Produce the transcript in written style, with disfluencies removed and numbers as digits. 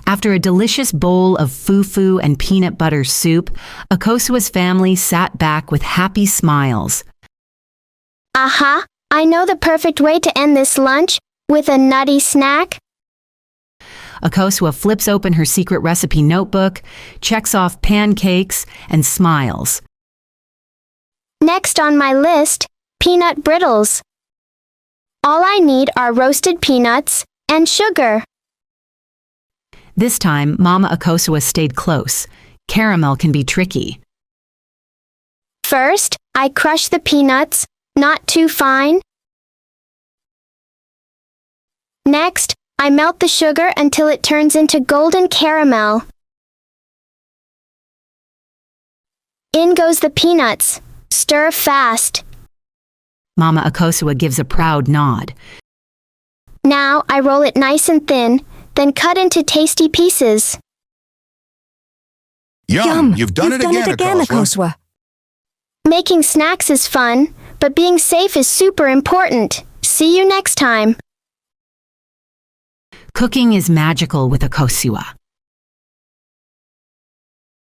After a delicious bowl of fufu and peanut butter soup, Akosua's family sat back with happy smiles. Aha! I know the perfect way to end this lunch, with a nutty snack. Akosua flips open her secret recipe notebook, checks off pancakes, and smiles. Next on my list, peanut brittles. All I need are roasted peanuts and sugar. This time, Mama Akosua stayed close. Caramel can be tricky. First, I crush the peanuts, not too fine. Next, I melt the sugar until it turns into golden caramel. In goes the peanuts. Stir fast. Mama Akosua gives a proud nod. Now I roll it nice and thin, then cut into tasty pieces. Yum! You've done it again, Akosua. Making snacks is fun, but being safe is super important. See you next time. Cooking is magical with Akosua.